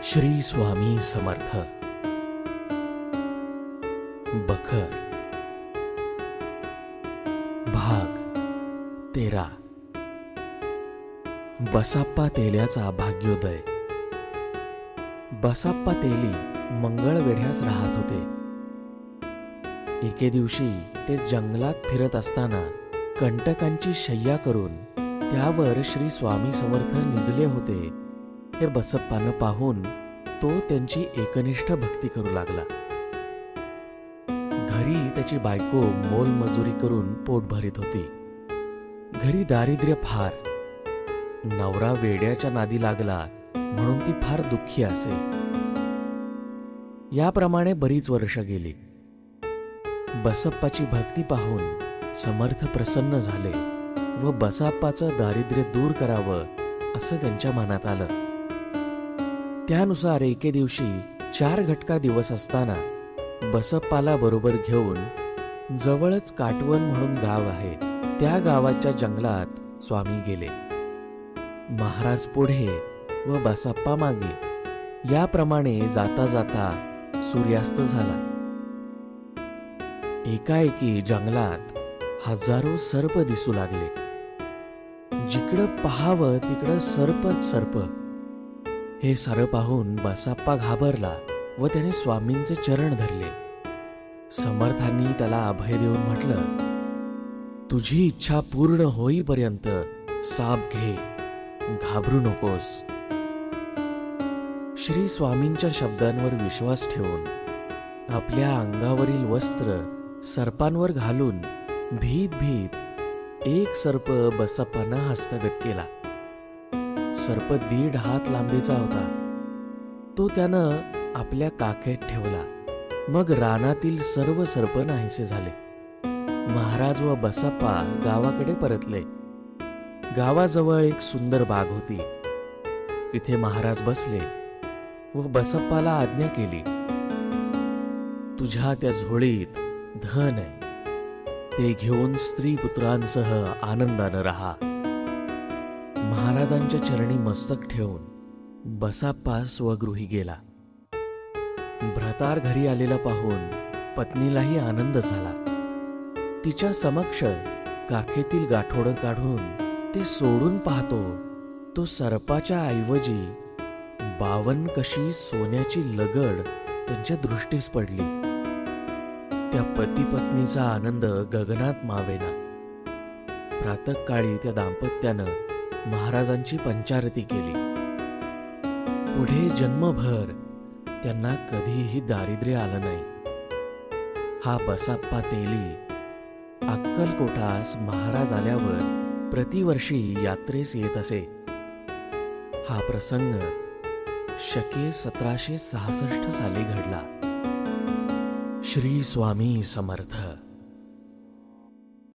श्री स्वामी समर्थ. बखर भाग 13. बसाप्पा तेल्याचा भाग्योदय. बसाप्पा तेली मंगळवेढ्यास राहत होते. एके दिवशी ते जंगलात फिरत असताना कंटकांची शय्या करून त्यावर श्री स्वामी समर्थ निजले होते हे बसप्पानं पाहून तो त्यांची एकनिष्ठ भक्ती करू लागला. घरी त्याची बायको मोलमजुरी करून पोट भरीत होती. घरी दारिद्र्य फार. नवरा वेड्याच्या नादी लागला म्हणून ती फार दुःखी असे. याप्रमाणे बरीच वर्ष गेली. बसप्पाची भक्ती पाहून समर्थ प्रसन्न झाले व बसाप्पाचं दारिद्र्य दूर करावं असं त्यांच्या मनात आलं. त्यानुसार एके दिवशी 4 घटका दिवस असताना बसप्पाला बरोबर घेऊन जवळच काटवण म्हणून गाव आहे त्या गावाच्या जंगलात स्वामी गेले. महाराज पुढे व बसप्पा मागे. याप्रमाणे जाता जाता सूर्यास्त झाला. एकाएकी जंगलात हजारो सर्प दिसू लागले. जिकडं पाहावं तिकडं सर्पच सर्प. हे सारं पाहून बसाप्पा घाबरला व त्याने स्वामींचे चरण धरले. समर्थांनी त्याला अभय देऊन म्हटलं, तुझी इच्छा पूर्ण होईपर्यंत साप घे, घाबरू नकोस. श्री स्वामींच्या शब्दांवर विश्वास ठेवून आपल्या अंगावरील वस्त्र सर्पांवर घालून भीत भीत एक सर्प बसप्पानं हस्तगत केला. सर्प 1.5 हात लांबीचा होता. तो त्यानं आपल्या काखेत ठेवला. मग रानातील सर्व सर्प नाहीसे झाले. महाराज व बसप्पा गावाकडे परतले. गावाजवळ एक सुंदर बाग होती. तिथे महाराज बसले व बसप्पाला आज्ञा केली, तुझ्या त्या झोळीत धन आहे, ते घेऊन स्त्री पुत्रांसह आनंदानं राहा. महाराजांच्या चरणी मस्तक ठेवून बसाप्पा स्वगृही गेला. भ्रतार घरी आलेला पाहून पत्नीलाही आनंद झाला. तिच्या समक्ष काखेतील गाठोडं काढून ते सोडून पाहतो तो सर्पाच्या ऐवजी 52 कशी सोन्याची लगड त्यांच्या दृष्टीस पडली. त्या पती पत्नीचा आनंद गगनात मावेना. प्रातःकाळी त्या दाम्पत्यानं महाराजांची पंचारती केली. पुढे जन्मभर त्यांना कधीही दारिद्र्य आलं नाही. हा बसाप्पा तेली अक्कलकोटास महाराज आल्यावर प्रतिवर्षी यात्रेस येत असे. हा प्रसंग शके 1766 साली घडला. श्री स्वामी समर्थ.